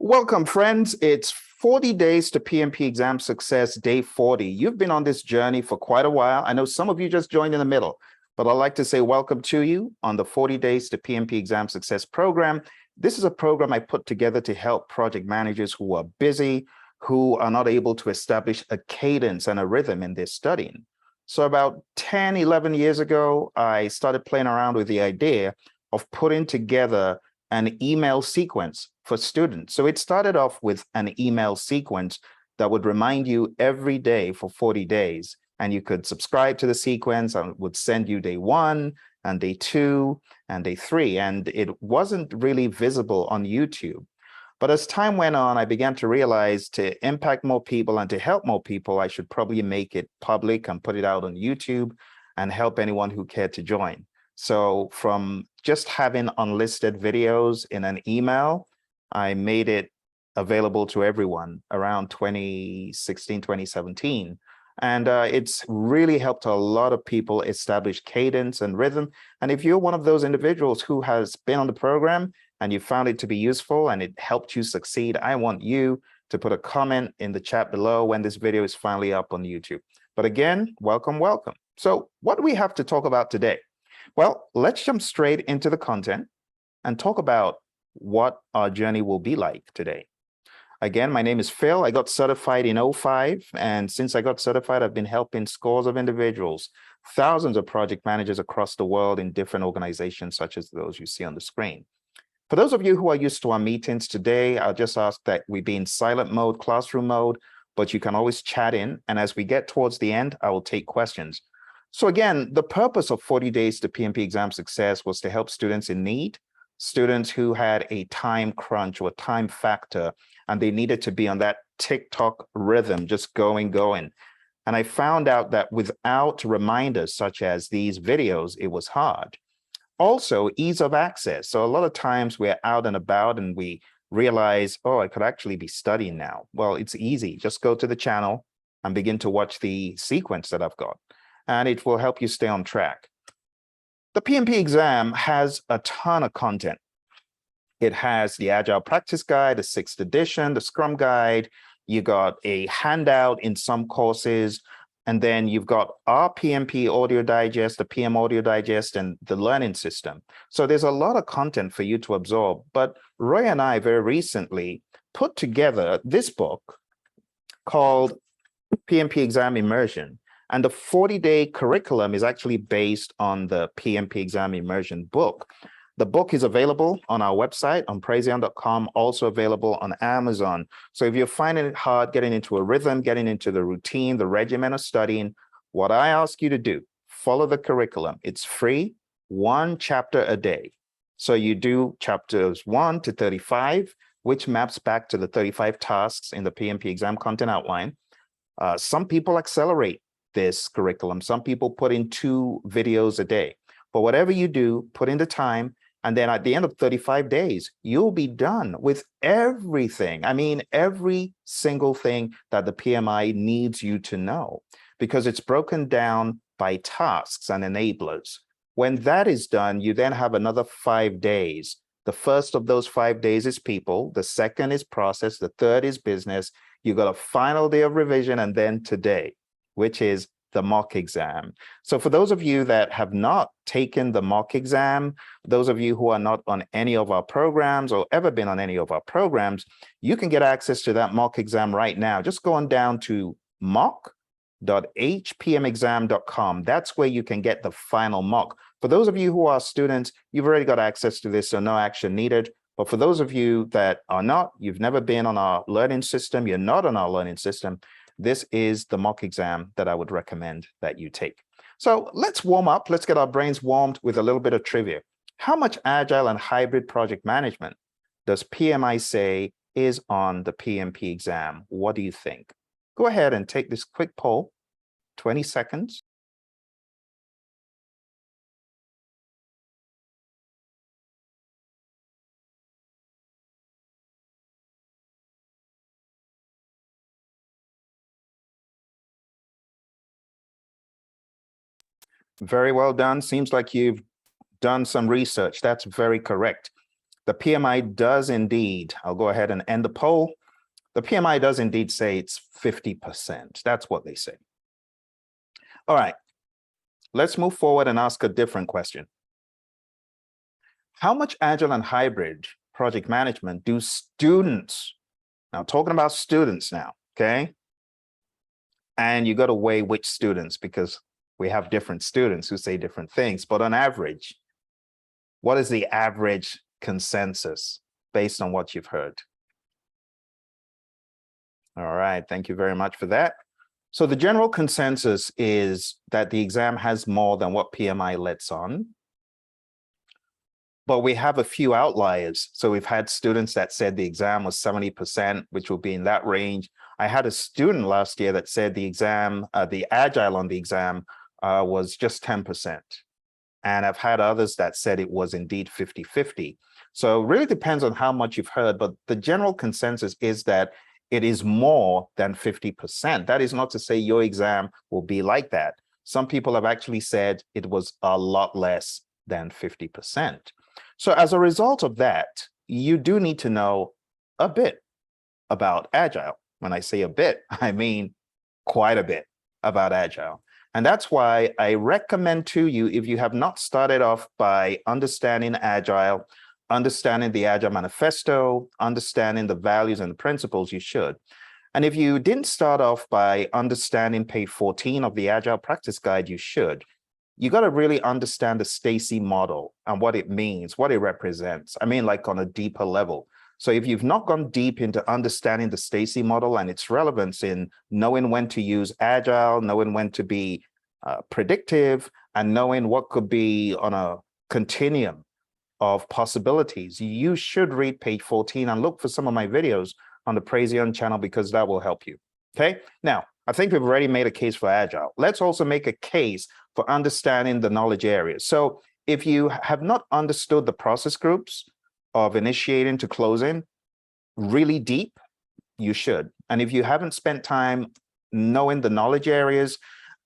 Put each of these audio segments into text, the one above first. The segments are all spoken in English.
Welcome, friends. It's 40 days to PMP exam success, day 40. You've been on this journey for quite a while. I know some of you just joined in the middle, but I'd like to say welcome to you on the 40 days to PMP exam success program. This is a program I put together to help project managers who are busy, who are not able to establish a cadence and a rhythm in their studying. So about 10, 11 years ago, I started playing around with the idea of putting together an email sequence for students. So it started off with an email sequence that would remind you every day for 40 days. And you could subscribe to the sequence and it would send you day 1 and day 2 and day 3. And it wasn't really visible on YouTube. But as time went on, I began to realize to impact more people and to help more people, I should probably make it public and put it out on YouTube and help anyone who cared to join. So from just having unlisted videos in an email, I made it available to everyone around 2016, 2017. And it's really helped a lot of people establish cadence and rhythm. And if you're one of those individuals who has been on the program and you found it to be useful and it helped you succeed, I want you to put a comment in the chat below when this video is finally up on YouTube. But again, welcome, welcome. So what do we have to talk about today? Well, let's jump straight into the content and talk about what our journey will be like today. Again, my name is Phil. I got certified in 2005, and since I got certified, I've been helping scores of individuals, thousands of project managers across the world in different organizations, such as those you see on the screen. For those of you who are used to our meetings today, I'll just ask that we be in silent mode, classroom mode, but you can always chat in. And as we get towards the end, I will take questions. So again, the purpose of 40 days to PMP exam success was to help students in need, students who had a time crunch or time factor, and they needed to be on that TikTok rhythm, just going. And I found out that without reminders such as these videos, it was hard. Also, ease of access. So a lot of times we're out and about and we realize, oh, I could actually be studying now. Well, it's easy. Just go to the channel and begin to watch the sequence that I've got, and it will help you stay on track. The PMP exam has a ton of content. It has the Agile Practice Guide, the 6th edition, the Scrum Guide. You got a handout in some courses, and then you've got our PMP Audio Digest, the PM Audio Digest, and the Learning System. So there's a lot of content for you to absorb. But Roy and I very recently put together this book called PMP Exam Immersion. And the 40-day curriculum is actually based on the PMP Exam Immersion book. The book is available on our website on Praizion.com, also available on Amazon. So if you're finding it hard getting into a rhythm, getting into the routine, the regimen of studying, what I ask you to do, follow the curriculum. It's free, 1 chapter a day. So you do chapters 1 to 35, which maps back to the 35 tasks in the PMP exam content outline. Some people accelerate this curriculum. Some people put in 2 videos a day. But whatever you do, put in the time, and then at the end of 35 days, you'll be done with everything. I mean, every single thing that the PMI needs you to know, because it's broken down by tasks and enablers. When that is done, you then have another 5 days. The first of those 5 days is people, the second is process, the third is business. You got a final day of revision, and then today, which is the mock exam. So for those of you that have not taken the mock exam, those of you who are not on any of our programs or ever been on any of our programs, you can get access to that mock exam right now. Just go on down to mock.hpmexam.com. That's where you can get the final mock. For those of you who are students, you've already got access to this, so no action needed. But for those of you that are not, you've never been on our learning system, you're not on our learning system, this is the mock exam that I would recommend that you take. So let's warm up. Let's get our brains warmed with a little bit of trivia. How much agile and hybrid project management does PMI say is on the PMP exam? What do you think? Go ahead and take this quick poll, 20 seconds. Very well done. Seems like you've done some research. That's very correct. The PMI does indeed, I'll go ahead and end the poll. The PMI does indeed say it's 50%. That's what they say. All right, let's move forward and ask a different question. How much Agile and hybrid project management do students, now talking about students now, okay? And you got to weigh which students, because we have different students who say different things, but on average, what is the average consensus based on what you've heard? All right, thank you very much for that. So the general consensus is that the exam has more than what PMI lets on, but we have a few outliers. So we've had students that said the exam was 70%, which will be in that range. I had a student last year that said the exam, the Agile on the exam was just 10%. And I've had others that said it was indeed 50-50. So it really depends on how much you've heard, but the general consensus is that it is more than 50%. That is not to say your exam will be like that. Some people have actually said it was a lot less than 50%. So as a result of that, you do need to know a bit about Agile. When I say a bit, I mean quite a bit about Agile. And that's why I recommend to you, if you have not started off by understanding Agile, understanding the Agile Manifesto, understanding the values and the principles, you should. And if you didn't start off by understanding page 14 of the Agile Practice Guide, you should. You got to really understand the Stacy model and what it means, what it represents. I mean, like on a deeper level. So if you've not gone deep into understanding the Stacy model and its relevance in knowing when to use Agile, knowing when to be predictive, and knowing what could be on a continuum of possibilities, you should read page 14 and look for some of my videos on the Praizion channel, because that will help you. Okay. Now, I think we've already made a case for Agile. Let's also make a case for understanding the knowledge areas. So if you have not understood the process groups of initiating to closing really deep, you should. And if you haven't spent time knowing the knowledge areas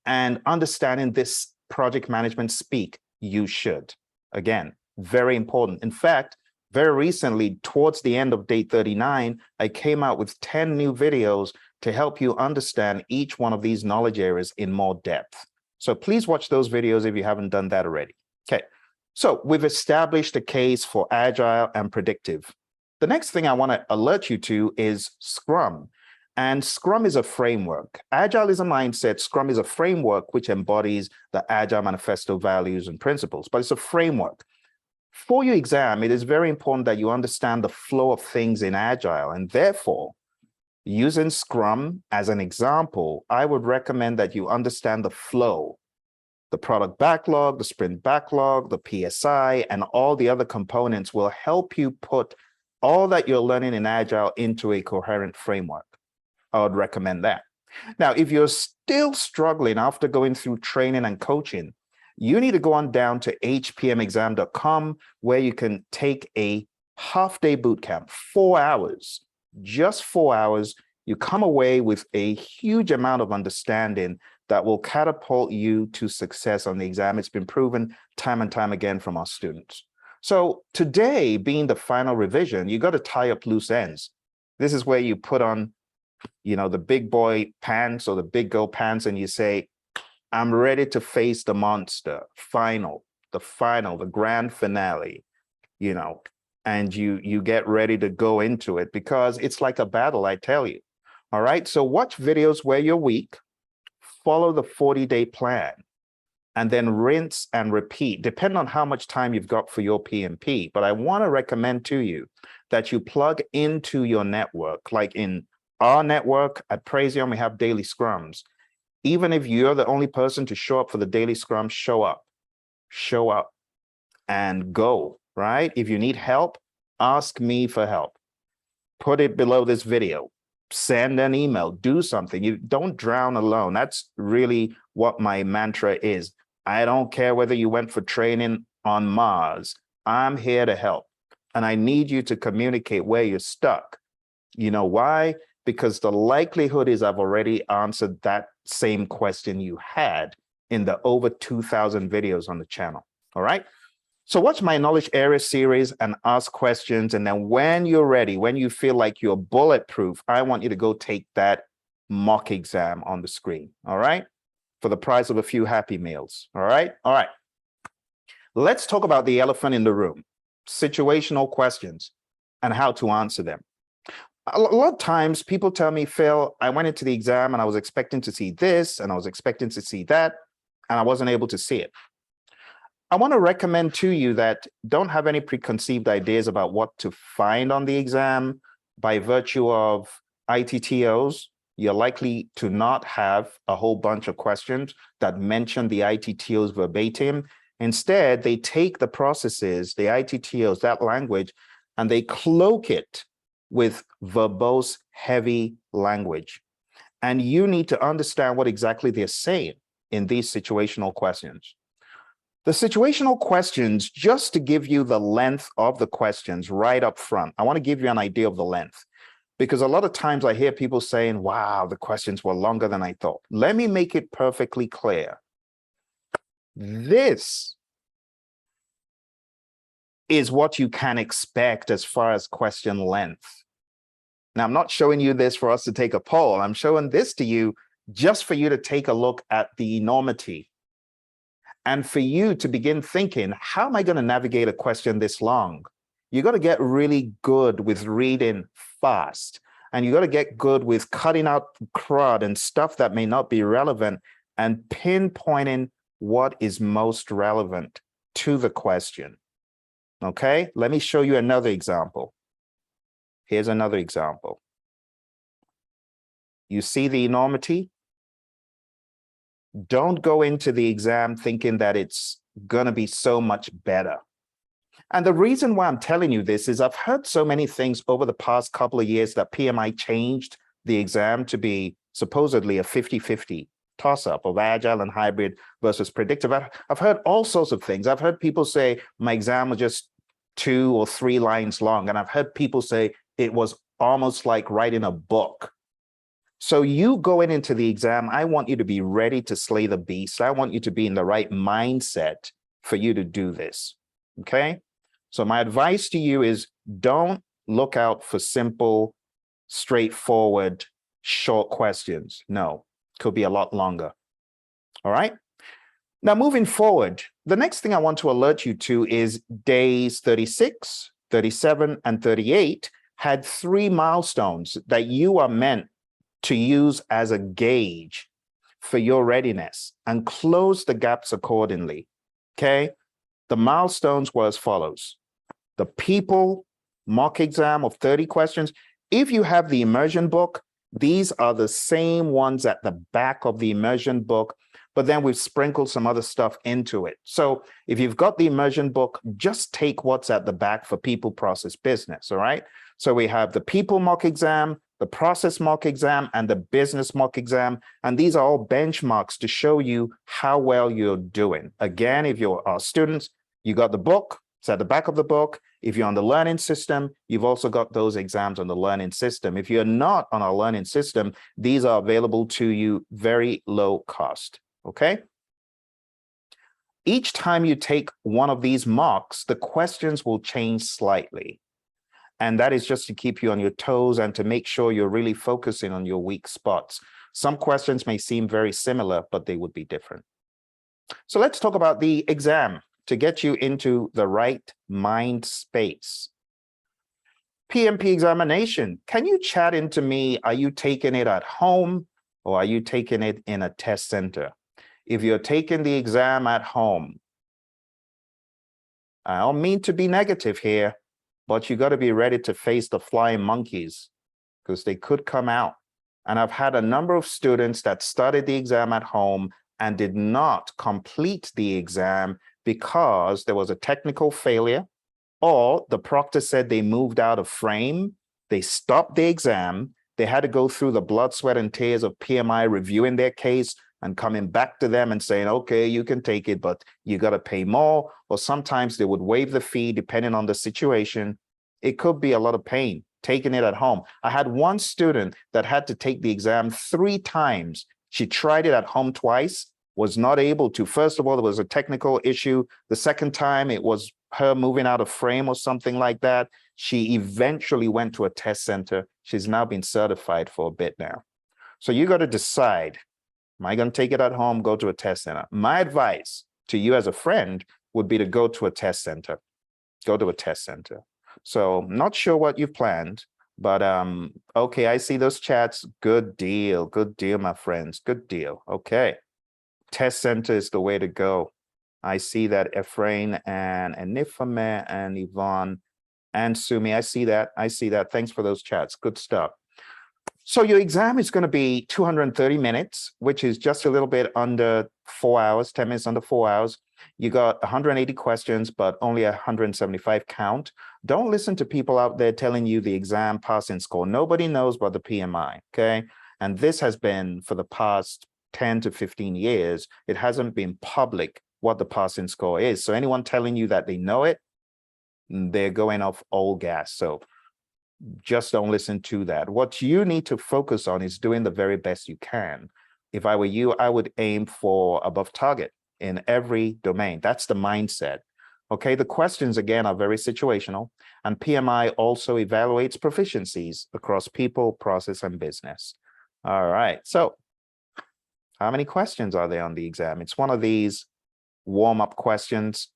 and understanding this project management speak, you should. Again, very important. In fact, very recently, towards the end of day 39, I came out with 10 new videos to help you understand each one of these knowledge areas in more depth. So please watch those videos if you haven't done that already. Okay, so we've established a case for Agile and predictive. The next thing I want to alert you to is Scrum. And Scrum is a framework. Agile is a mindset. Scrum is a framework which embodies the Agile Manifesto values and principles, but it's a framework. For your exam, it is very important that you understand the flow of things in Agile, and therefore, using Scrum as an example, I would recommend that you understand the flow, the product backlog, the sprint backlog, the PSI, and all the other components will help you put all that you're learning in Agile into a coherent framework. I would recommend that. Now, if you're still struggling after going through training and coaching, you need to go on down to hpmexam.com, where you can take a half-day boot camp, 4 hours, just 4 hours. You come away with a huge amount of understanding that will catapult you to success on the exam. It's been proven time and time again from our students. So today, being the final revision, you got to tie up loose ends. This is where you put on, the big boy pants or the big girl pants, and you say, I'm ready to face the monster, the grand finale, and you get ready to go into it, because it's like a battle, I tell you. All right, so watch videos where you're weak, follow the 40-day plan, and then rinse and repeat, depending on how much time you've got for your PMP. But I want to recommend to you that you plug into your network. Like in our network at Praizion, we have daily scrums. Even if you're the only person to show up for the daily scrum, show up and go, right? If you need help, ask me for help. Put it below this video, send an email, do something. You don't drown alone. That's really what my mantra is. I don't care whether you went for training on Mars. I'm here to help. And I need you to communicate where you're stuck. You know why? Because the likelihood is I've already answered that same question you had in the over 2,000 videos on the channel. All right. So watch my knowledge area series and ask questions. And then when you're ready, when you feel like you're bulletproof, I want you to go take that mock exam on the screen. All right. For the price of a few Happy Meals. All right. All right. Let's talk about the elephant in the room, situational questions and how to answer them. A lot of times people tell me, Phil, I went into the exam and I was expecting to see this and I was expecting to see that, and I wasn't able to see it. I want to recommend to you that don't have any preconceived ideas about what to find on the exam. By virtue of ITTOs, you're likely to not have a whole bunch of questions that mention the ITTOs verbatim. Instead, they take the processes, the ITTOs, that language, and they cloak it with verbose, heavy language. And you need to understand what exactly they're saying in these situational questions. The situational questions, just to give you the length of the questions right up front, I want to give you an idea of the length, because a lot of times I hear people saying, wow, the questions were longer than I thought. Let me make it perfectly clear. This is what you can expect as far as question length. Now, I'm not showing you this for us to take a poll. I'm showing this to you just for you to take a look at the enormity and for you to begin thinking, how am I going to navigate a question this long? You got to get really good with reading fast, and you got to get good with cutting out crud and stuff that may not be relevant and pinpointing what is most relevant to the question. Okay, let me show you another example. Here's another example. You see the enormity? Don't go into the exam thinking that it's going to be so much better. And the reason why I'm telling you this is I've heard so many things over the past couple of years that PMI changed the exam to be supposedly a 50-50 toss-up of agile and hybrid versus predictive. I've heard all sorts of things. I've heard people say my exam was just 2 or 3 lines long. And I've heard people say it was almost like writing a book. So you going into the exam, I want you to be ready to slay the beast. I want you to be in the right mindset for you to do this, okay? So my advice to you is don't look out for simple, straightforward, short questions. No, could be a lot longer, all right? Now, moving forward, the next thing I want to alert you to is days 36, 37, and 38 had 3 milestones that you are meant to use as a gauge for your readiness and close the gaps accordingly, okay? The milestones were as follows. The people mock exam of 30 questions. If you have the Immersion book, these are the same ones at the back of the Immersion book, but then we've sprinkled some other stuff into it. So if you've got the Immersion book, just take what's at the back for people, process, business, all right? So we have the people mock exam, the process mock exam, and the business mock exam. And these are all benchmarks to show you how well you're doing. Again, if you're students, you got the book, it's at the back of the book. If you're on the learning system, you've also got those exams on the learning system. If you're not on our learning system, these are available to you very low cost, okay? Each time you take one of these mocks, the questions will change slightly. And that is just to keep you on your toes and to make sure you're really focusing on your weak spots. Some questions may seem very similar, but they would be different. So let's talk about the exam to get you into the right mind space. PMP examination. Can you chat into me? Are you taking it at home or are you taking it in a test center? If you're taking the exam at home, I don't mean to be negative here, but you got to be ready to face the flying monkeys because they could come out. And I've had a number of students that studied the exam at home and did not complete the exam because there was a technical failure or the proctor said they moved out of frame. They stopped the exam. They had to go through the blood, sweat, and tears of PMI reviewing their case and coming back to them and saying, okay, you can take it, but you got to pay more. Or sometimes they would waive the fee depending on the situation. It could be a lot of pain taking it at home. I had one student that had to take the exam 3 times. She tried it at home twice, was not able to. First of all, there was a technical issue. The second time, it was her moving out of frame or something like that. She eventually went to a test center. She's now been certified for a bit now. So you got to decide, am I going to take it at home, go to a test center? My advice to you as a friend would be to go to a test center. Go to a test center. So not sure what you've planned, but okay, I see those chats. Good deal, my friends, good deal. Okay, test center is the way to go. I see that Efrain and Nifame and Yvonne and Sumi, I see that. Thanks for those chats, good stuff. So your exam is going to be 230 minutes, which is just a little bit under 4 hours, 10 minutes under 4 hours. You got 180 questions, but only 175 count. Don't listen to people out there telling you the exam passing score. Nobody knows about the PMI, okay? And this has been for the past 10 to 15 years. It hasn't been public what the passing score is. So anyone telling you that they know it, they're going off old gas. So just don't listen to that. What you need to focus on is doing the very best you can. If I were you, I would aim for above target in every domain. That's the mindset. Okay, the questions again are very situational, and PMI also evaluates proficiencies across people, process, and business. All right, so how many questions are there on the exam? It's one of these warm-up questions.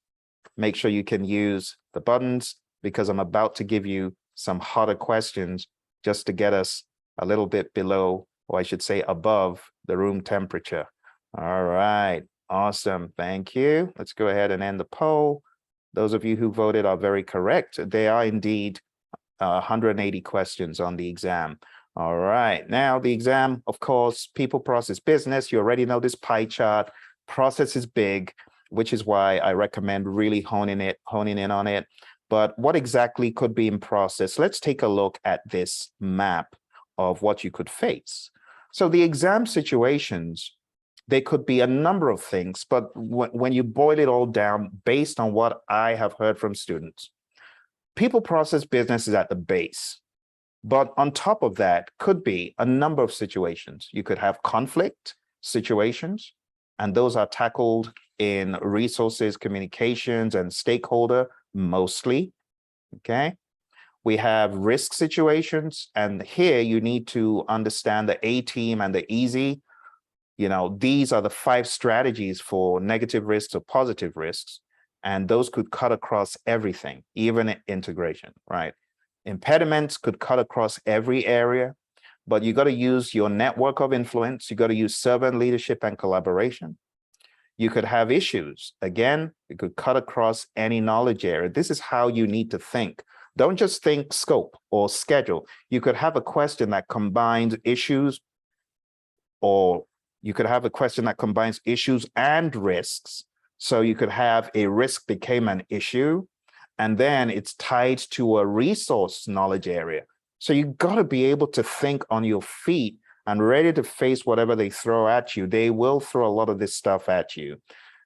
Make sure you can use the buttons because I'm about to give you some hotter questions just to get us a little bit below, or I should say above, the room temperature. All right, awesome, thank you. Let's go ahead and end the poll. Those of you who voted are very correct. There are indeed 180 questions on the exam. All right, now the exam, of course, people, process, business. You already know this pie chart. Process is big, which is why I recommend really honing in on it. But what exactly could be in process? Let's take a look at this map of what you could face. So the exam situations, they could be a number of things, but when you boil it all down, based on what I have heard from students, people, process, business is at the base. But on top of that could be a number of situations. You could have conflict situations, and those are tackled in resources, communications, and stakeholder mostly, okay? We have risk situations, and here you need to understand the A team and the easy. You know, these are the 5 strategies for negative risks or positive risks, and those could cut across everything, even integration, right? Impediments could cut across every area, but you got to use your network of influence. You got to use servant leadership and collaboration. You could have issues. Again, it could cut across any knowledge area. This is how you need to think. Don't just think scope or schedule. You could have a question that combines issues, or you could have a question that combines issues and risks. So you could have a risk became an issue, and then it's tied to a resource knowledge area. So you got to be able to think on your feet and ready to face whatever they throw at you. They will throw a lot of this stuff at you.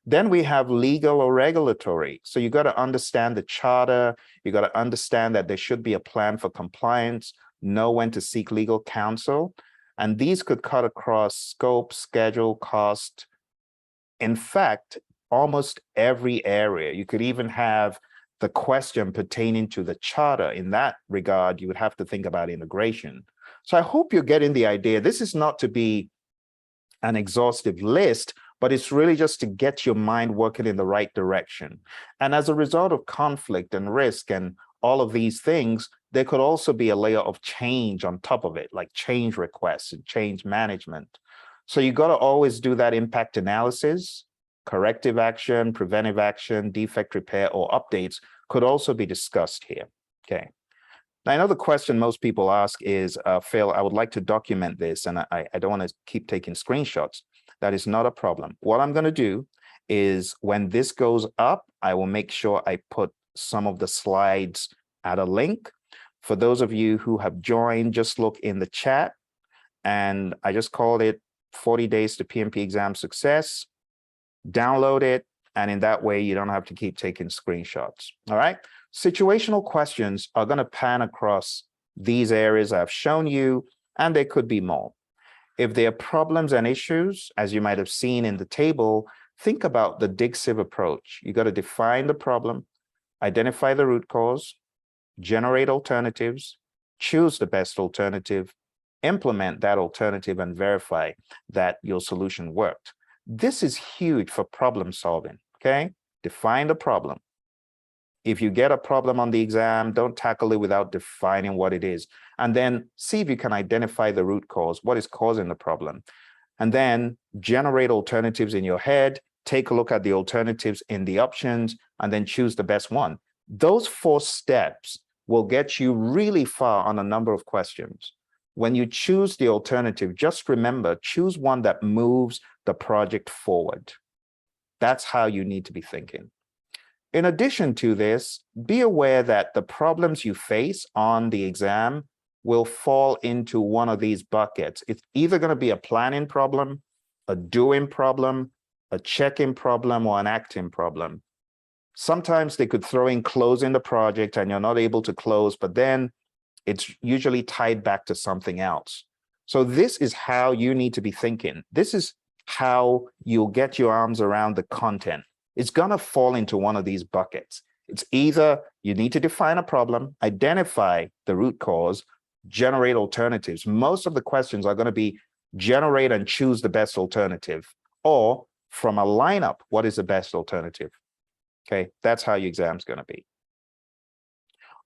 Then we have legal or regulatory. So you got to understand the charter. You got to understand that there should be a plan for compliance, know when to seek legal counsel. And these could cut across scope, schedule, cost. In fact, almost every area. You could even have the question pertaining to the charter. In that regard, you would have to think about integration. So I hope you're getting the idea. This is not to be an exhaustive list, but it's really just to get your mind working in the right direction. And as a result of conflict and risk and all of these things, there could also be a layer of change on top of it, like change requests and change management. So you got to always do that impact analysis. Corrective action, preventive action, defect repair, or updates could also be discussed here. Okay. Now, another question most people ask is, Phil, I would like to document this, and I don't want to keep taking screenshots. That is not a problem. What I'm going to do is when this goes up, I will make sure I put some of the slides at a link. For those of you who have joined, just look in the chat, and I just called it 40 days to PMP exam success. Download it, and in that way, you don't have to keep taking screenshots. All right. Situational questions are going to pan across these areas I've shown you, and there could be more. If there are problems and issues, as you might have seen in the table, think about the dig sieve approach. You got to define the problem, identify the root cause, generate alternatives, choose the best alternative, implement that alternative, and verify that your solution worked. This is huge for problem solving, okay? Define the problem. If you get a problem on the exam, don't tackle it without defining what it is. And then see if you can identify the root cause, what is causing the problem. And then generate alternatives in your head, take a look at the alternatives in the options, and then choose the best one. Those 4 steps will get you really far on a number of questions. When you choose the alternative, just remember, choose one that moves the project forward. That's how you need to be thinking. In addition to this, be aware that the problems you face on the exam will fall into one of these buckets. It's either going to be a planning problem, a doing problem, a checking problem, or an acting problem. Sometimes they could throw in closing the project and you're not able to close, but then it's usually tied back to something else. So this is how you need to be thinking. This is how you'll get your arms around the content. It's going to fall into one of these buckets. It's either you need to define a problem, identify the root cause, generate alternatives. Most of the questions are going to be generate and choose the best alternative, or from a lineup, what is the best alternative? Okay, that's how your exam's going to be.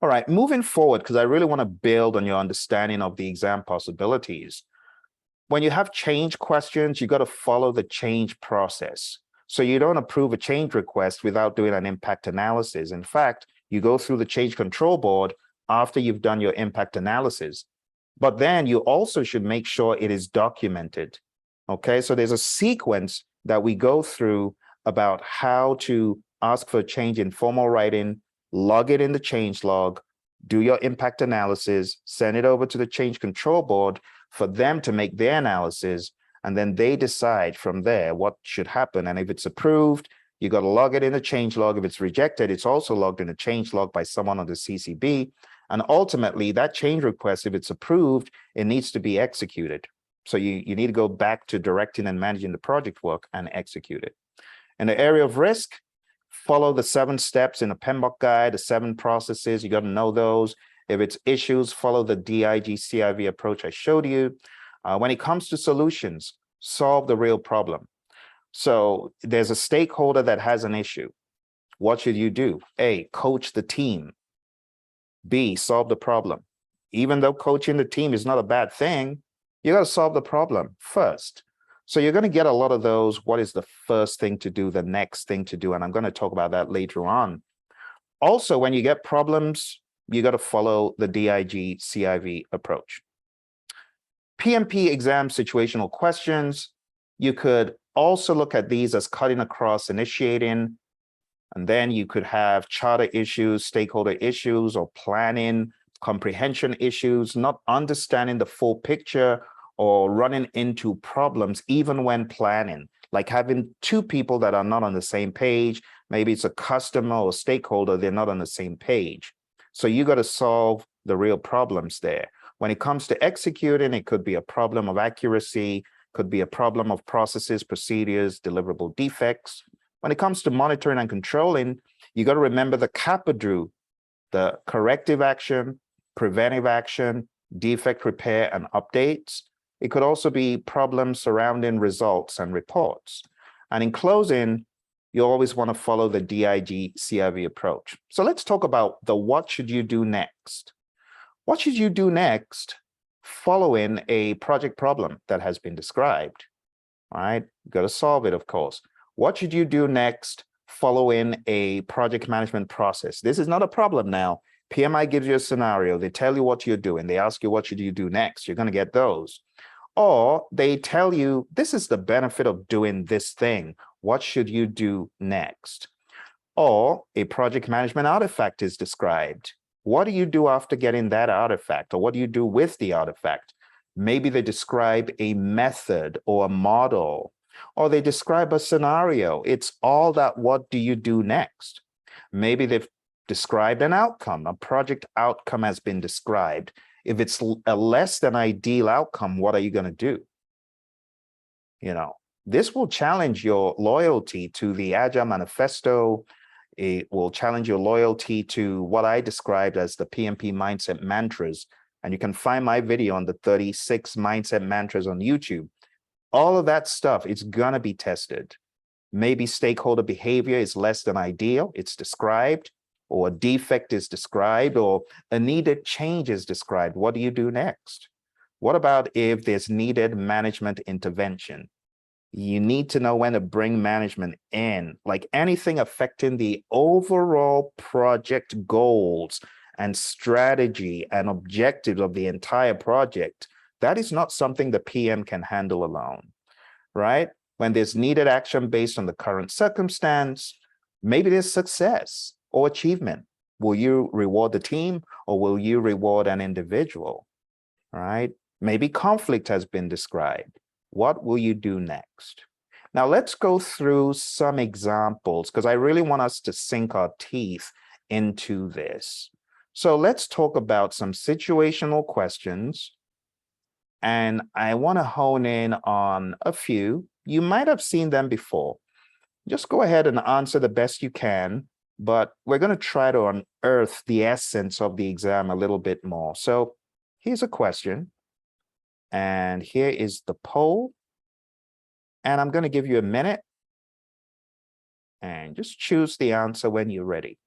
All right, moving forward, because I really want to build on your understanding of the exam possibilities. When you have change questions, you got to follow the change process. So you don't approve a change request without doing an impact analysis. In fact, you go through the change control board after you've done your impact analysis. But then you also should make sure it is documented. Okay, so there's a sequence that we go through about how to ask for a change in formal writing, log it in the change log, do your impact analysis, send it over to the change control board for them to make their analysis, and then they decide from there what should happen. And if it's approved, you got to log it in the change log. If it's rejected, it's also logged in a change log by someone on the CCB. And ultimately, that change request, if it's approved, it needs to be executed. So you need to go back to directing and managing the project work and execute it. In the area of risk, follow the 7 steps in the PMBOK guide, the 7 processes. You got to know those. If it's issues, follow the DIG CIV approach I showed you. When it comes to solutions, solve the real problem. So there's a stakeholder that has an issue. What should you do? A, coach the team. B, solve the problem. Even though coaching the team is not a bad thing, you got to solve the problem first. So you're going to get a lot of those. What is the first thing to do, the next thing to do? And I'm going to talk about that later on. Also, when you get problems, you got to follow the DIG CIV approach. PMP exam situational questions, you could also look at these as cutting across initiating, and then you could have charter issues, stakeholder issues, or planning, comprehension issues, not understanding the full picture or running into problems even when planning, like having 2 people that are not on the same page. Maybe it's a customer or stakeholder, they're not on the same page. So you got to solve the real problems there. When it comes to executing, it could be a problem of accuracy, could be a problem of processes, procedures, deliverable defects. When it comes to monitoring and controlling, you got to remember the CAPADRU, the corrective action, preventive action, defect repair, and updates. It could also be problems surrounding results and reports. And in closing, you always want to follow the DIG CIV approach. So let's talk about the what should you do next. What should you do next following a project problem that has been described? All right, you got to solve it, of course. What should you do next following a project management process? This is not a problem now. PMI gives you a scenario. They tell you what you're doing. They ask you, what should you do next? You're going to get those. Or they tell you, this is the benefit of doing this thing. What should you do next? Or a project management artifact is described. What do you do after getting that artifact? Or what do you do with the artifact? Maybe they describe a method or a model, or they describe a scenario. It's all that what do you do next? Maybe they've described an outcome. A project outcome has been described. If it's a less than ideal outcome, what are you going to do? You know, this will challenge your loyalty to the Agile Manifesto. It will challenge your loyalty to what I described as the PMP mindset mantras. And you can find my video on the 36 mindset mantras on YouTube. All of that stuff, it's going to be tested. Maybe stakeholder behavior is less than ideal, it's described, or a defect is described, or a needed change is described. What do you do next? What about if there's needed management intervention? You need to know when to bring management in, like anything affecting the overall project goals and strategy and objectives of the entire project. That is not something the PM can handle alone, right? When there's needed action based on the current circumstance, maybe there's success or achievement. Will you reward the team or will you reward an individual, right? Maybe conflict has been described. What will you do next? Now let's go through some examples because I really want us to sink our teeth into this. So let's talk about some situational questions. And I want to hone in on a few. You might have seen them before. Just go ahead and answer the best you can, but we're going to try to unearth the essence of the exam a little bit more. So here's a question. And here is the poll. And I'm going to give you a minute. And just choose the answer when you're ready.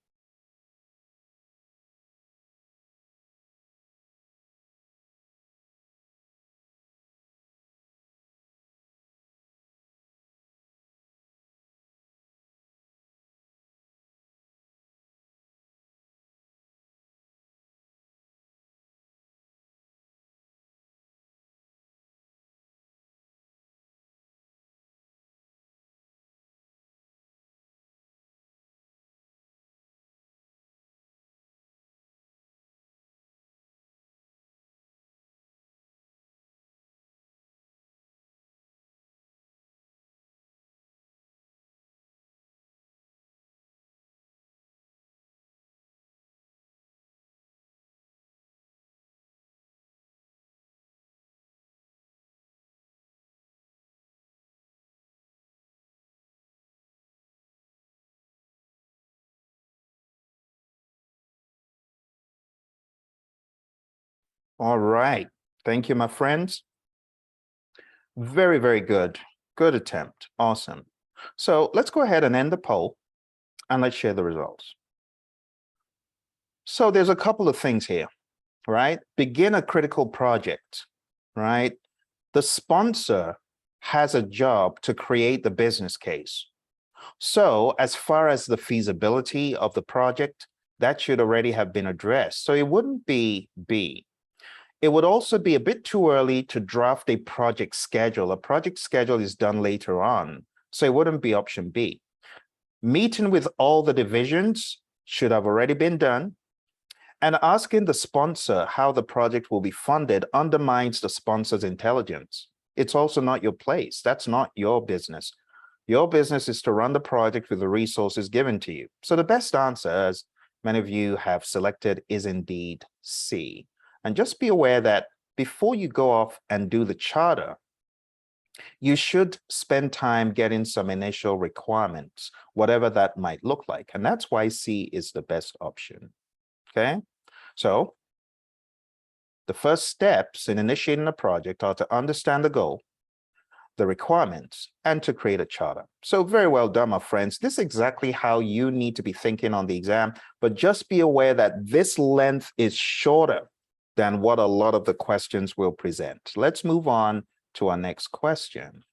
All right. Thank you, my friends. Very, very good. Good attempt. Awesome. So let's go ahead and end the poll and let's share the results. So there's a couple of things here, right? Begin a critical project, right? The sponsor has a job to create the business case. So as far as the feasibility of the project, that should already have been addressed. So it wouldn't be B. It would also be a bit too early to draft a project schedule. A project schedule is done later on, so it wouldn't be option B. Meeting with all the divisions should have already been done, and asking the sponsor how the project will be funded undermines the sponsor's intelligence. It's also not your place. That's not your business. Your business is to run the project with the resources given to you. So the best answer, as many of you have selected, is indeed C. And just be aware that before you go off and do the charter, you should spend time getting some initial requirements, whatever that might look like. And that's why C is the best option. Okay, so the first steps in initiating a project are to understand the goal, the requirements, and to create a charter. So very well done, my friends. This is exactly how you need to be thinking on the exam, but just be aware that this length is shorter than what a lot of the questions will present. Let's move on to our next question.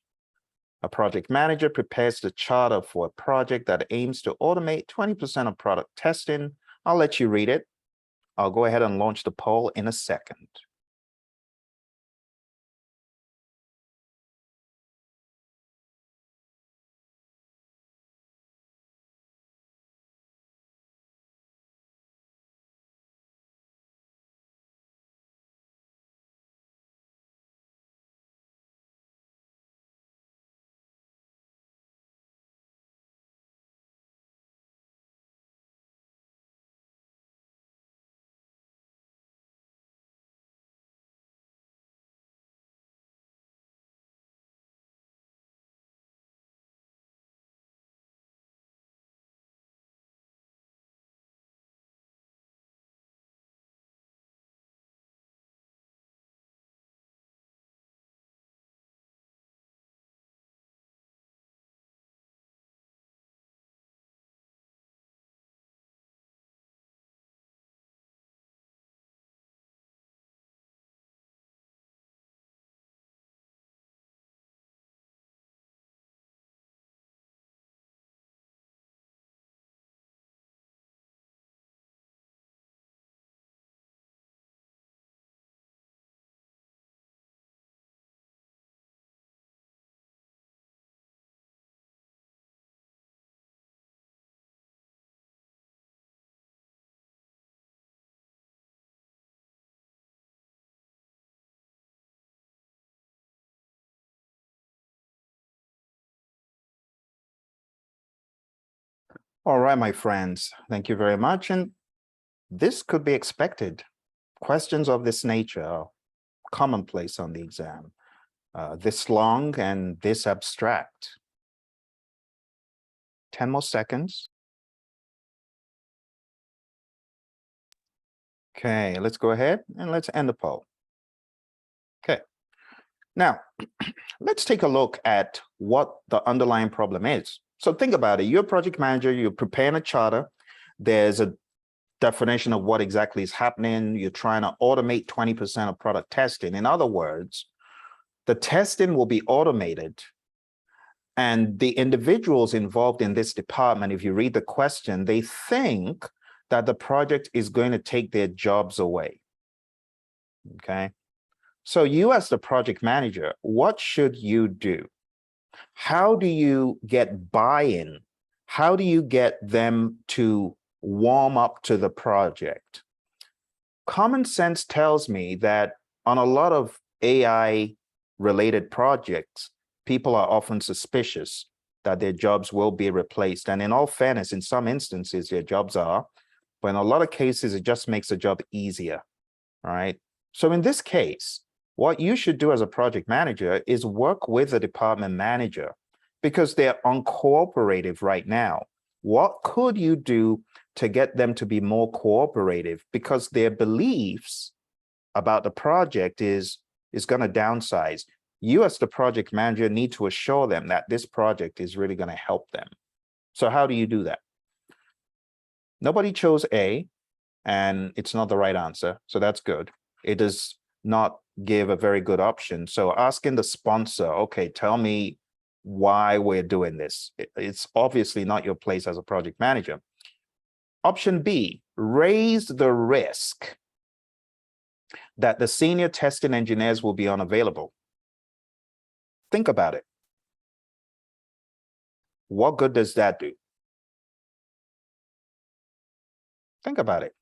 A project manager prepares the charter for a project that aims to automate 20% of product testing. I'll let you read it. I'll go ahead and launch the poll in a second. All right, my friends, thank you very much. And this could be expected. Questions of this nature are commonplace on the exam, this long and this abstract. 10 more seconds. Okay, let's go ahead and let's end the poll. Okay, now let's take a look at what the underlying problem is. So think about it. You're a project manager, you're preparing a charter. There's a definition of what exactly is happening. You're trying to automate 20% of product testing. In other words, the testing will be automated. And the individuals involved in this department, if you read the question, they think that the project is going to take their jobs away. Okay. So you as the project manager, what should you do? How do you get buy-in? How do you get them to warm up to the project? Common sense tells me that on a lot of AI related projects, people are often suspicious that their jobs will be replaced. And in all fairness, in some instances, their jobs are, but in a lot of cases, it just makes the job easier, right? So in this case, what you should do as a project manager is work with the department manager because they're uncooperative right now. What could you do to get them to be more cooperative? Because their beliefs about the project is going to downsize. You as the project manager need to assure them that this project is really going to help them. So how do you do that? Nobody chose A, and it's not the right answer. So that's good. It does not give a very good option. So asking the sponsor, okay, tell me why we're doing this. It's obviously not your place as a project manager. Option B, raise the risk that the senior testing engineers will be unavailable. Think about it. What good does that do? Think about it.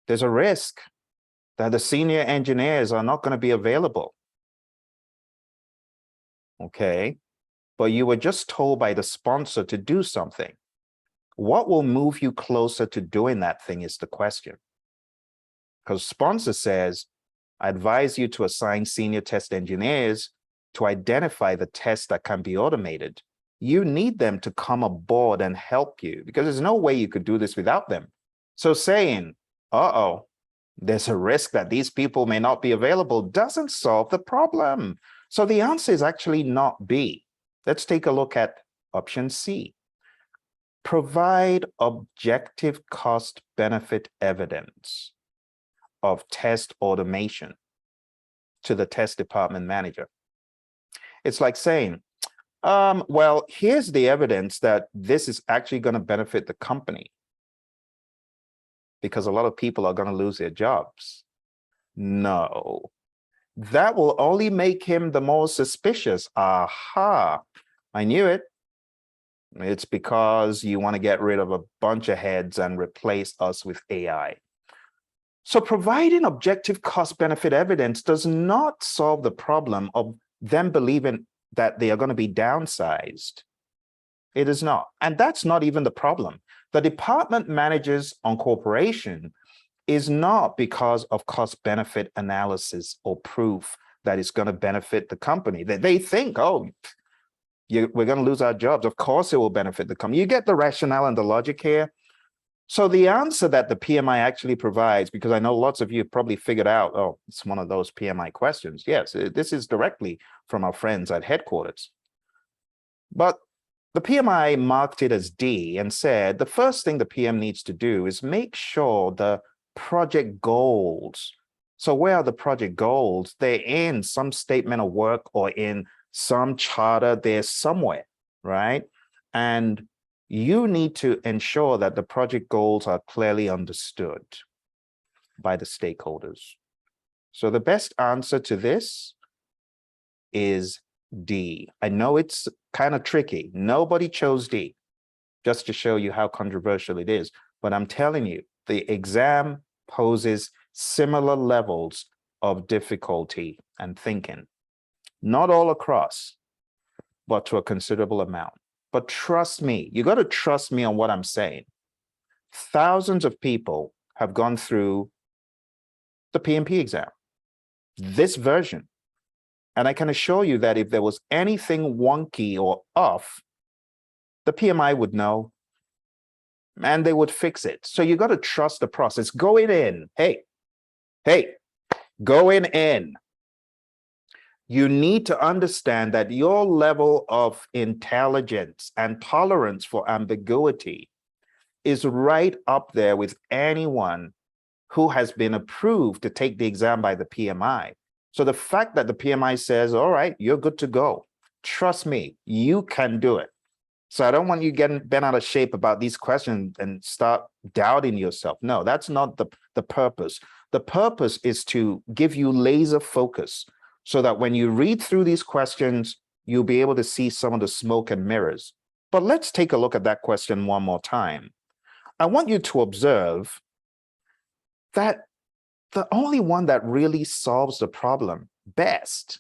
There's a risk that the senior engineers are not going to be available. Okay, but you were just told by the sponsor to do something. What will move you closer to doing that thing is the question. Because sponsor says, I advise you to assign senior test engineers to identify the tests that can be automated. You need them to come aboard and help you because there's no way you could do this without them. So saying, uh-oh, there's a risk that these people may not be available doesn't solve the problem. So the answer is actually not B. Let's take a look at option C. Provide objective cost benefit evidence of test automation to the test department manager. It's like saying, well, here's the evidence that this is actually going to benefit the company because a lot of people are going to lose their jobs. No, that will only make him the more suspicious. Aha, I knew it. It's because you want to get rid of a bunch of heads and replace us with AI. So providing objective cost benefit evidence does not solve the problem of them believing that they are going to be downsized. It is not. And that's not even the problem. The department manager's uncorporation is not because of cost benefit analysis or proof that it's going to benefit the company. They think, oh, we're going to lose our jobs. Of course, it will benefit the company. You get the rationale and the logic here. So the answer that the PMI actually provides, because I know lots of you have probably figured out, oh, it's one of those PMI questions. Yes, this is directly from our friends at headquarters. But the PMI marked it as D and said the first thing the PM needs to do is make sure the project goals. So where are the project goals? They're in some statement of work or in some charter, they're somewhere, right? And you need to ensure that the project goals are clearly understood by the stakeholders. So the best answer to this is D. I know it's kind of tricky. Nobody chose D, just to show you how controversial it is. But I'm telling you, the exam poses similar levels of difficulty and thinking. Not all across, but to a considerable amount. But trust me, you got to trust me on what I'm saying. Thousands of people have gone through the PMP exam, this version. And I can assure you that if there was anything wonky or off, the PMI would know and they would fix it. So you got to trust the process. Going in, hey, going in. You need to understand that your level of intelligence and tolerance for ambiguity is right up there with anyone who has been approved to take the exam by the PMI. So the fact that the PMI says, all right, you're good to go. Trust me, you can do it. So I don't want you getting bent out of shape about these questions and start doubting yourself. No, that's not the purpose. The purpose is to give you laser focus so that when you read through these questions, you'll be able to see some of the smoke and mirrors. But let's take a look at that question one more time. I want you to observe that the only one that really solves the problem best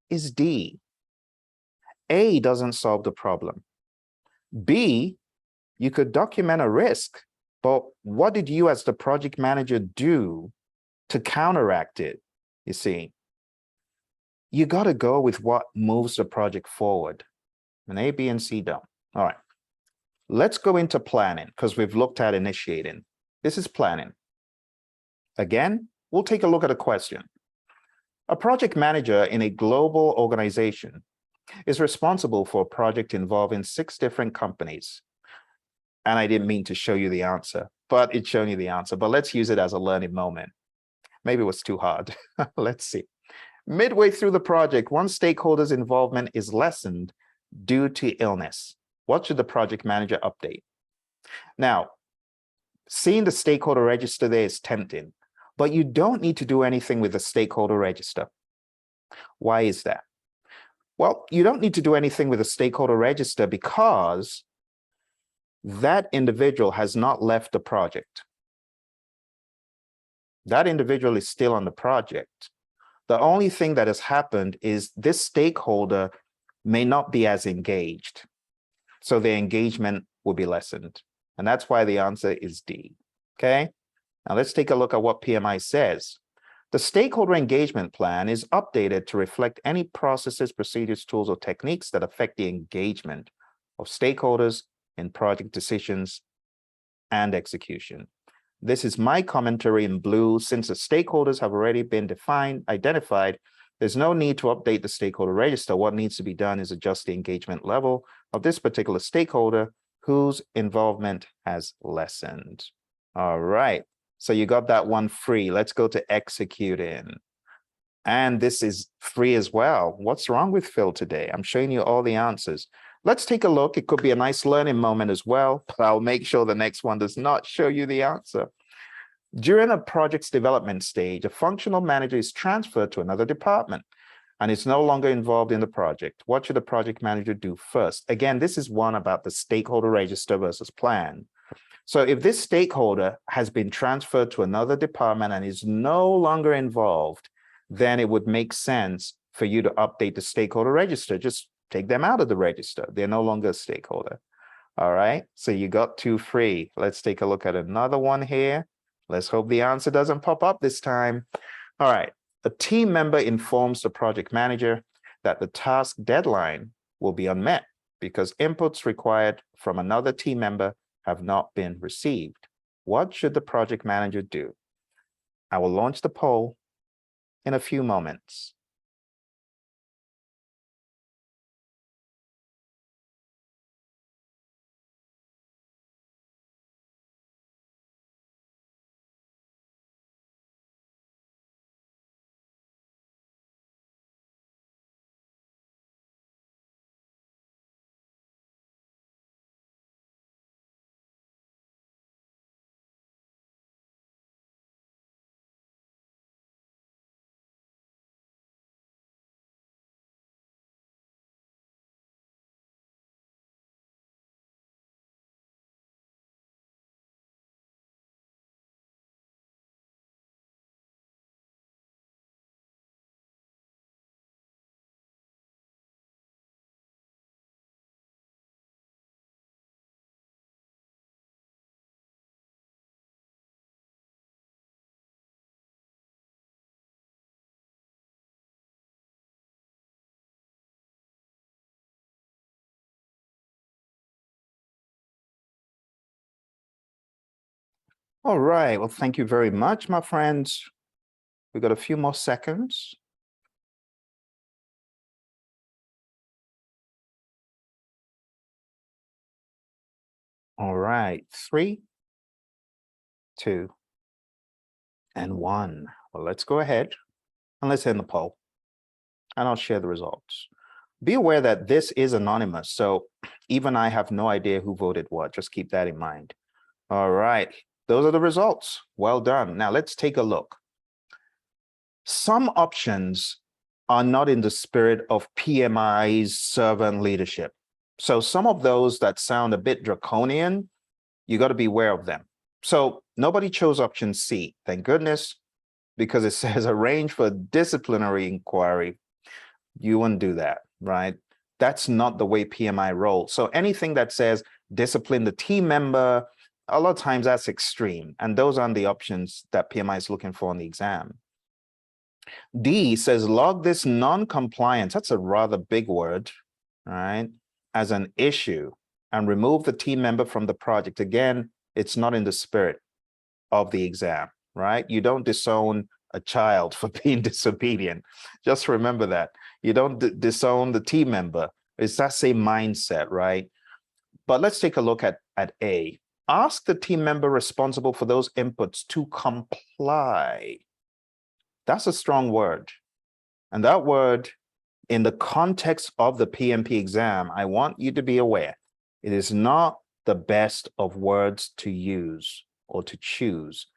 is D. A doesn't solve the problem. B, you could document a risk, but what did you as the project manager do to counteract it? You see, you got to go with what moves the project forward. And A, B, and C don't. All right, let's go into planning because we've looked at initiating. This is planning. Again, we'll take a look at a question. A project manager in a global organization is responsible for a project involving 6 different companies. And I didn't mean to show you the answer, but it's showing you the answer. But let's use it as a learning moment. Maybe it was too hard. Let's see. Midway through the project, one stakeholder's involvement is lessened due to illness. What should the project manager update? Now, seeing the stakeholder register there is tempting, but you don't need to do anything with the stakeholder register. Why is that? Well, you don't need to do anything with the stakeholder register because that individual has not left the project. That individual is still on the project. The only thing that has happened is this stakeholder may not be as engaged. So their engagement will be lessened. And that's why the answer is D. Okay. Now let's take a look at what PMI says. The stakeholder engagement plan is updated to reflect any processes, procedures, tools, or techniques that affect the engagement of stakeholders in project decisions and execution. This is my commentary in blue. Since the stakeholders have already been identified, there's no need to update the stakeholder register. What needs to be done is adjust the engagement level of this particular stakeholder whose involvement has lessened. All right. So you got that one free. Let's go to executing. And this is free as well. What's wrong with Phil today? I'm showing you all the answers. Let's take a look. It could be a nice learning moment as well, but I'll make sure the next one does not show you the answer. During a project's development stage, a functional manager is transferred to another department and is no longer involved in the project. What should the project manager do first? Again, this is one about the stakeholder register versus plan. So if this stakeholder has been transferred to another department and is no longer involved, then it would make sense for you to update the stakeholder register. Just take them out of the register. They're no longer a stakeholder. All right, so you got 2 free. Let's take a look at another one here. Let's hope the answer doesn't pop up this time. All right, a team member informs the project manager that the task deadline will be unmet because inputs required from another team member have not been received. What should the project manager do? I will launch the poll in a few moments. All right. Well, thank you very much, my friends. We got a few more seconds. All right. 3, 2, and 1. Well, let's go ahead and let's end the poll, and I'll share the results. Be aware that this is anonymous, so even I have no idea who voted what. Just keep that in mind. All right. Those are the results. Well done. Now let's take a look. Some options are not in the spirit of PMI's servant leadership. So some of those that sound a bit draconian, you got to be aware of them. So nobody chose option C, thank goodness, because it says arrange for disciplinary inquiry. You wouldn't do that, right? That's not the way PMI rolls. So anything that says discipline the team member, a lot of times that's extreme. And those aren't the options that PMI is looking for in the exam. D says log this non-compliance, that's a rather big word, right, as an issue and remove the team member from the project. Again, it's not in the spirit of the exam, right? You don't disown a child for being disobedient. Just remember that. You don't disown the team member. It's that same mindset, right? But let's take a look at A. Ask the team member responsible for those inputs to comply. That's a strong word. And that word, in the context of the PMP exam, I want you to be aware, it is not the best of words to use or to choose.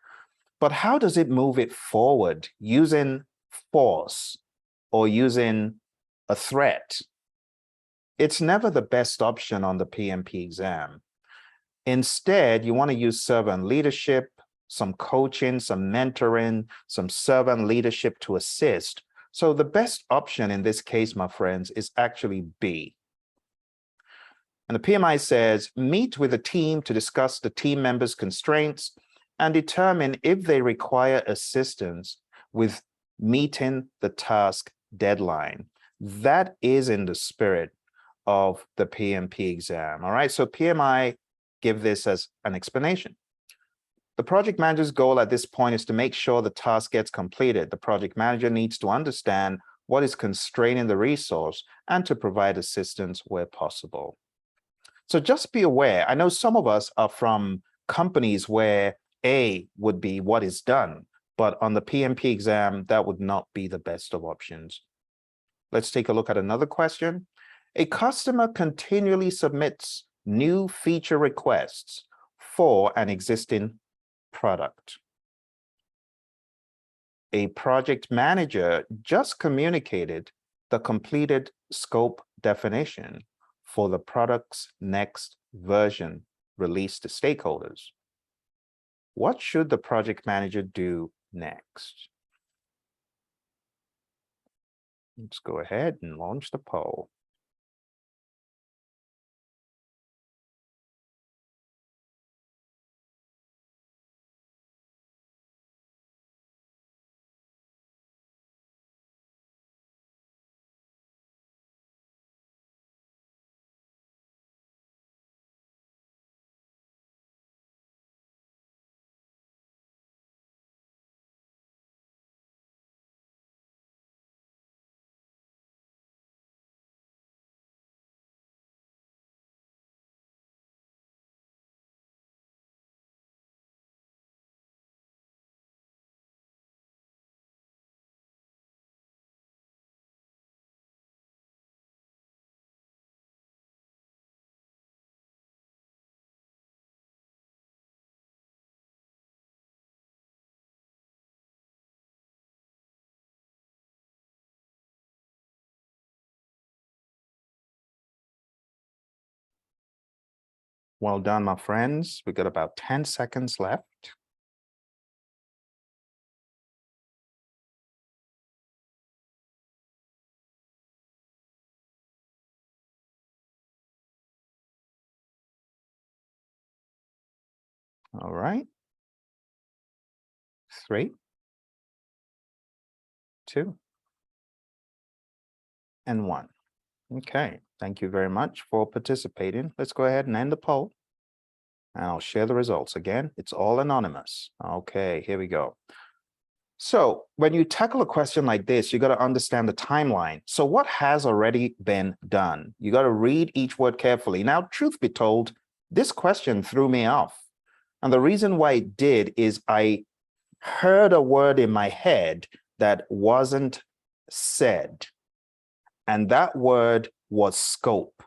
But how does it move it forward using force or using a threat? It's never the best option on the PMP exam. Instead, you want to use servant leadership, some coaching, some mentoring, some servant leadership to assist. So the best option in this case, my friends, is actually B. And the PMI says, meet with the team to discuss the team members' constraints and determine if they require assistance with meeting the task deadline. That is in the spirit of the PMP exam. All right, so PMI give this as an explanation. The project manager's goal at this point is to make sure the task gets completed. The project manager needs to understand what is constraining the resource and to provide assistance where possible. So just be aware. I know some of us are from companies where A would be what is done, but on the PMP exam, that would not be the best of options. Let's take a look at another question. A customer continually submits new feature requests for an existing product. A project manager just communicated the completed scope definition for the product's next version released to stakeholders. What should the project manager do next? Let's go ahead and launch the poll. Well done, my friends. We got about 10 seconds left. All right. 3, 2, and 1. Okay, thank you very much for participating. Let's go ahead and end the poll. And I'll share the results again. It's all anonymous. Okay, here we go. So when you tackle a question like this, you got to understand the timeline. So what has already been done? You got to read each word carefully. Now, truth be told, this question threw me off. And the reason why it did is I heard a word in my head that wasn't said. And that word was scope.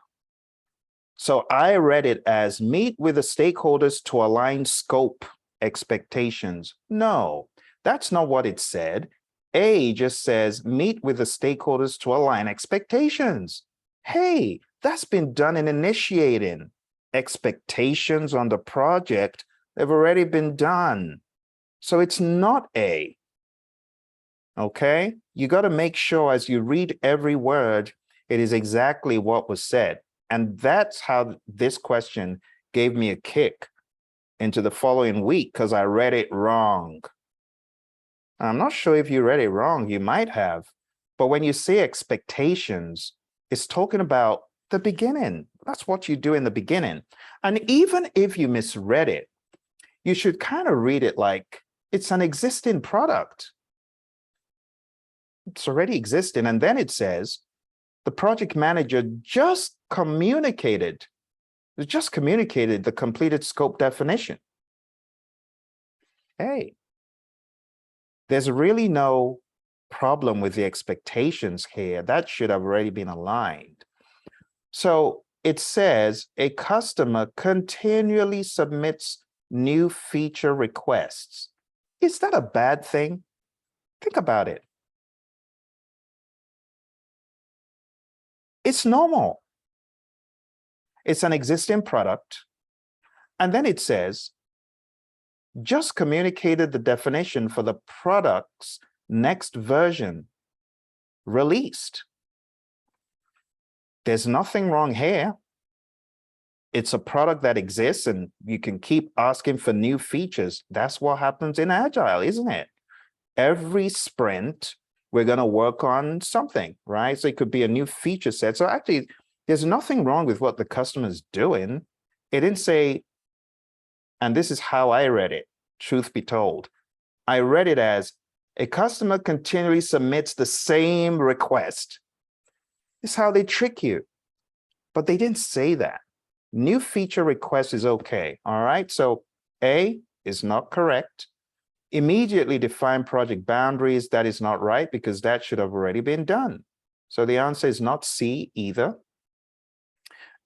So I read it as meet with the stakeholders to align scope expectations. No, that's not what it said. A just says meet with the stakeholders to align expectations. Hey, that's been done in initiating. Expectations on the project have already been done. So it's not A. Okay? You got to make sure as you read every word, it is exactly what was said. And that's how this question gave me a kick into the following week, because I read it wrong. I'm not sure if you read it wrong, you might have. But when you say expectations, it's talking about the beginning. That's what you do in the beginning. And even if you misread it, you should kind of read it like it's an existing product. It's already existing. And then it says, the project manager just communicated the completed scope definition. Hey, there's really no problem with the expectations here. That should have already been aligned. So it says a customer continually submits new feature requests. Is that a bad thing? Think about it. It's normal. It's an existing product. And then it says, just communicated the definition for the product's next version released. There's nothing wrong here. It's a product that exists and you can keep asking for new features. That's what happens in Agile, isn't it? Every sprint, we're going to work on something, right? So it could be a new feature set. So actually, there's nothing wrong with what the customer's doing. It didn't say, and this is how I read it, truth be told. I read it as a customer continually submits the same request. It's how they trick you. But they didn't say that. New feature request is okay, all right? So A is not correct. Immediately define project boundaries, that is not right because that should have already been done. So the answer is not C either.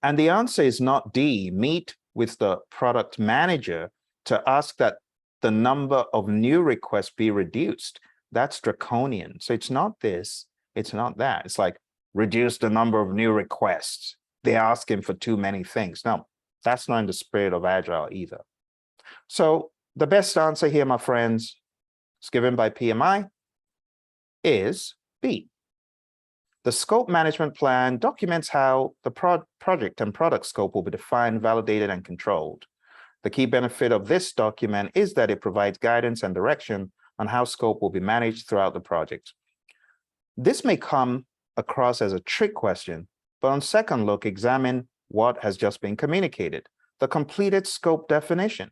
And the answer is not D, meet with the product manager to ask that the number of new requests be reduced. That's draconian. So it's not this, it's not that. It's like reduce the number of new requests. They're asking for too many things. No, that's not in the spirit of Agile either. So the best answer here, my friends, is given by PMI, is B. The scope management plan documents how the project and product scope will be defined, validated, and controlled. The key benefit of this document is that it provides guidance and direction on how scope will be managed throughout the project. This may come across as a trick question, but on second look, examine what has just been communicated, the completed scope definition.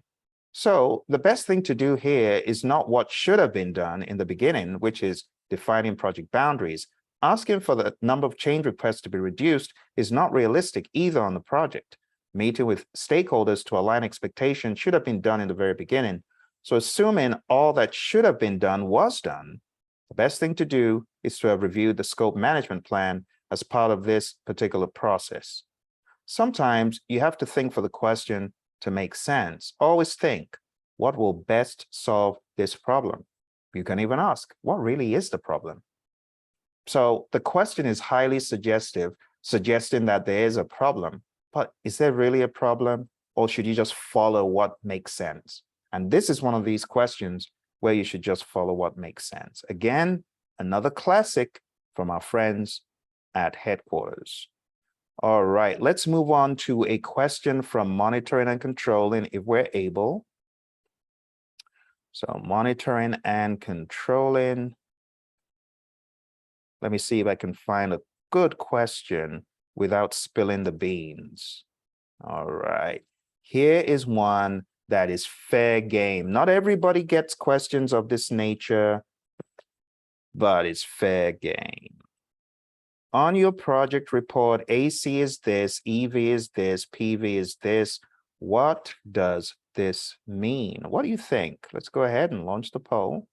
So the best thing to do here is not what should have been done in the beginning, which is defining project boundaries. Asking for the number of change requests to be reduced is not realistic either on the project. Meeting with stakeholders to align expectations should have been done in the very beginning. So assuming all that should have been done was done, the best thing to do is to have reviewed the scope management plan as part of this particular process. Sometimes you have to think for the question to make sense. Always think, what will best solve this problem? You can even ask, what really is the problem? So the question is highly suggestive, suggesting that there is a problem, but is there really a problem? Or should you just follow what makes sense? And this is one of these questions where you should just follow what makes sense. Again, another classic from our friends at headquarters. All right, let's move on to a question from monitoring and controlling if we're able. So monitoring and controlling. Let me see if I can find a good question without spilling the beans. All right, Here is one that is fair game. Not everybody gets questions of this nature, but it's fair game. On your project report, AC is this, EV is this, PV is this. What does this mean? What do you think? Let's go ahead and launch the poll.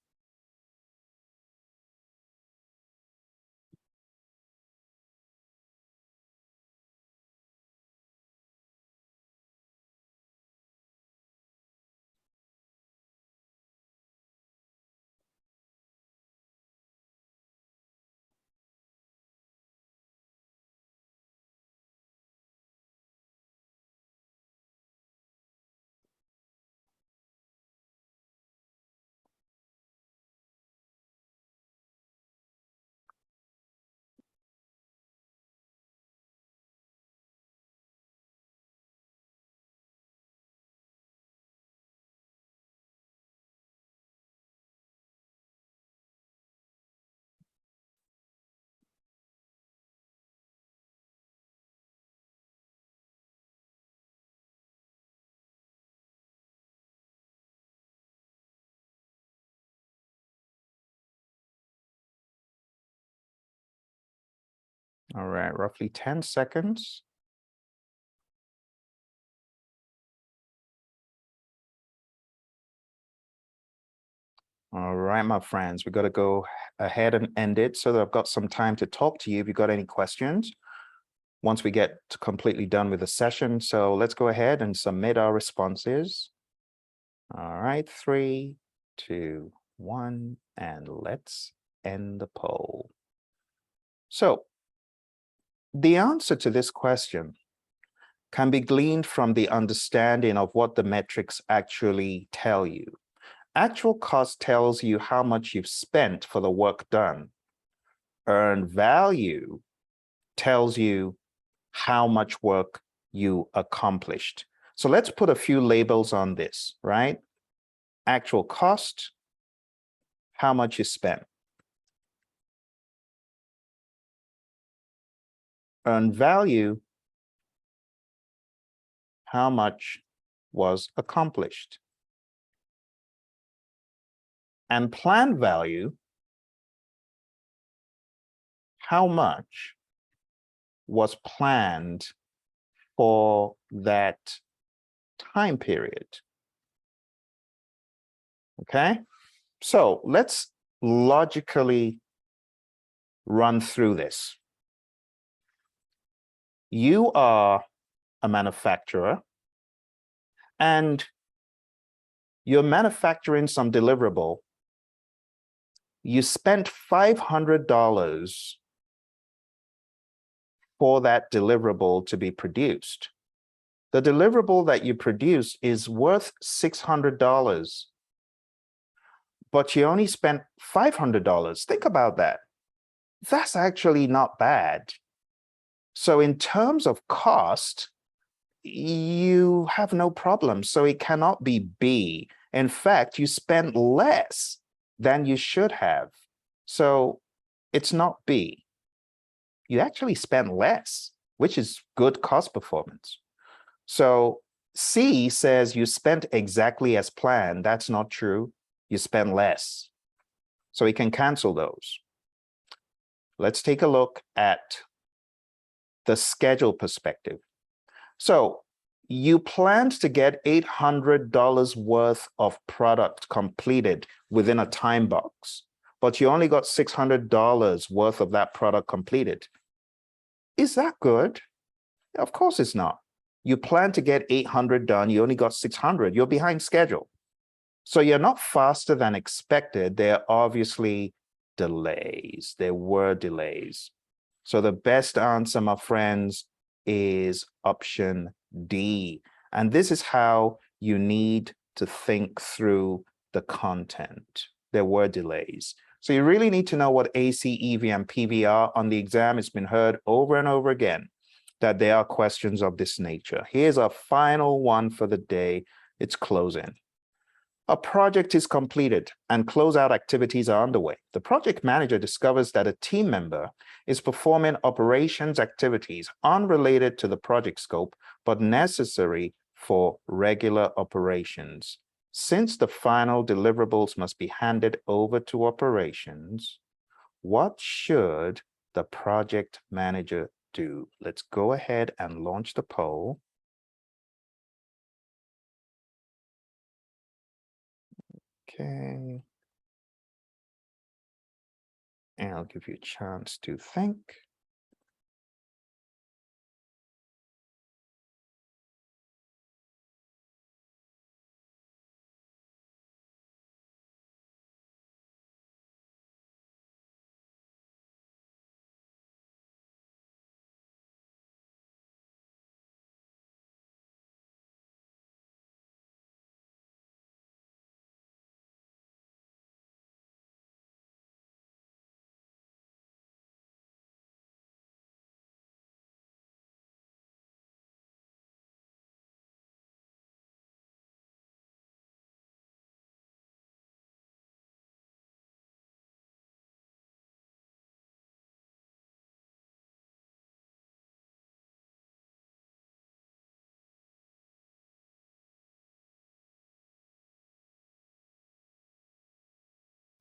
All right, roughly 10 seconds. All right, my friends, we got to go ahead and end it so that I've got some time to talk to you if you've got any questions once we get completely done with the session. So let's go ahead and submit our responses. All right, 3, 2, 1, and let's end the poll. So the answer to this question can be gleaned from the understanding of what the metrics actually tell you. Actual cost tells you how much you've spent for the work done. Earned value tells you how much work you accomplished. So let's put a few labels on this, right? Actual cost, how much you spent. Earned value, how much was accomplished. And planned value, how much was planned for that time period. Okay, so let's logically run through this. You are a manufacturer and you're manufacturing some deliverable. You spent $500 for that deliverable to be produced. The deliverable that you produce is worth $600, but you only spent $500. Think about that. That's actually not bad. So in terms of cost, you have no problem. So it cannot be B. In fact, you spent less than you should have. So it's not B. You actually spent less, which is good cost performance. So C says you spent exactly as planned. That's not true. You spent less. So we can cancel those. Let's take a look at the schedule perspective. So you planned to get $800 worth of product completed within a time box, but you only got $600 worth of that product completed. Is that good? Of course it's not. You planned to get 800 done, you only got 600, you're behind schedule. So you're not faster than expected. There are obviously delays. There were delays. So the best answer, my friends, is option D. And this is how you need to think through the content. There were delays. So you really need to know what AC, EV, and PV are. On the exam, it's been heard over and over again that there are questions of this nature. Here's our final one for the day. It's closing. A project is completed and closeout activities are underway. The project manager discovers that a team member is performing operations activities unrelated to the project scope, but necessary for regular operations. Since the final deliverables must be handed over to operations, what should the project manager do? Let's go ahead and launch the poll. Okay. And I'll give you a chance to think.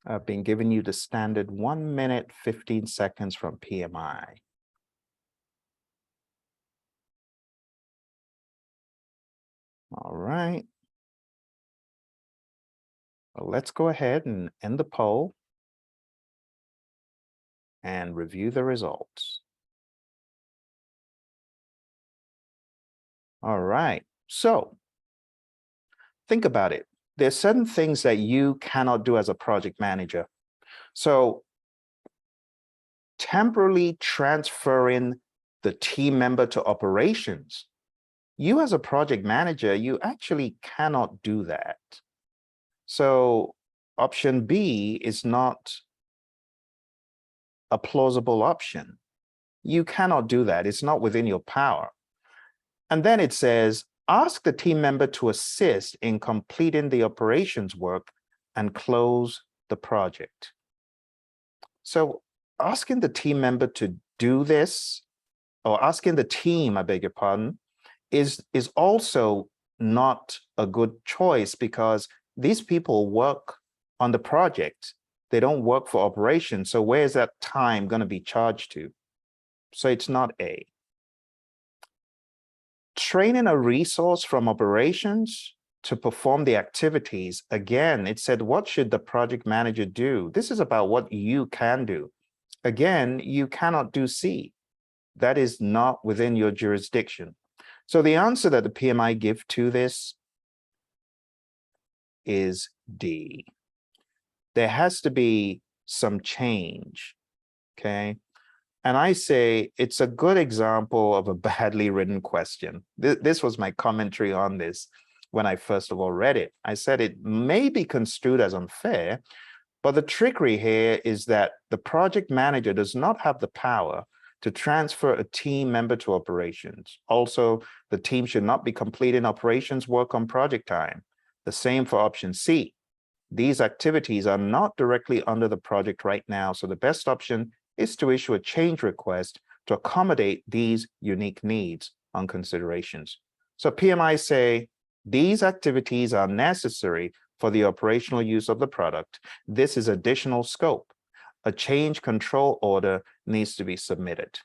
I've been giving you the standard 1 minute, 15 seconds from PMI. All right. Well, let's go ahead and end the poll and review the results. All right. So think about it. There's certain things that you cannot do as a project manager. So temporarily transferring the team member to operations, you as a project manager, you actually cannot do that. So option B is not a plausible option. You cannot do that. It's not within your power. And then it says, ask the team member to assist in completing the operations work and close the project. So asking the team member to do this, or asking the team, I beg your pardon, is also not a good choice, because these people work on the project. They don't work for operations. So where is that time going to be charged to? So it's not A. Training a resource from operations to perform the activities. Again, it said, what should the project manager do? This is about what you can do. Again, you cannot do C. That is not within your jurisdiction. So the answer that the PMI give to this is D. There has to be some change, okay? And I say it's a good example of a badly written question. This was my commentary on this when I first of all read it. I said it may be construed as unfair, but the trickery here is that the project manager does not have the power to transfer a team member to operations. Also, the team should not be completing operations work on project time. The same for option C. These activities are not directly under the project right now, so the best option is to issue a change request to accommodate these unique needs on considerations. So PMI say these activities are necessary for the operational use of the product. This is additional scope. A change control order needs to be submitted.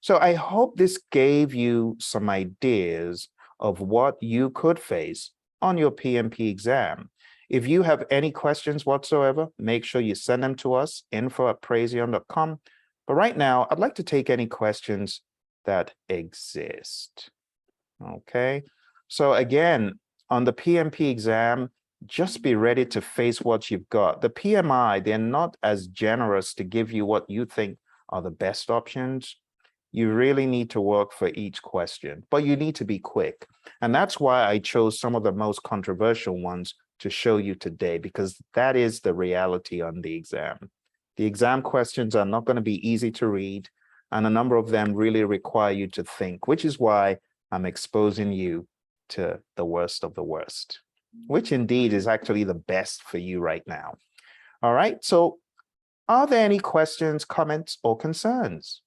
So I hope this gave you some ideas of what you could face on your PMP exam. If you have any questions whatsoever, make sure you send them to us, info@praizion.com. But right now, I'd like to take any questions that exist. Okay, so again, on the PMP exam, just be ready to face what you've got. The PMI, they're not as generous to give you what you think are the best options. You really need to work for each question, but you need to be quick. And that's why I chose some of the most controversial ones to show you today, because that is the reality on the exam. The exam questions are not going to be easy to read, and a number of them really require you to think, which is why I'm exposing you to the worst of the worst, which indeed is actually the best for you right now. All right, so are there any questions, comments, or concerns?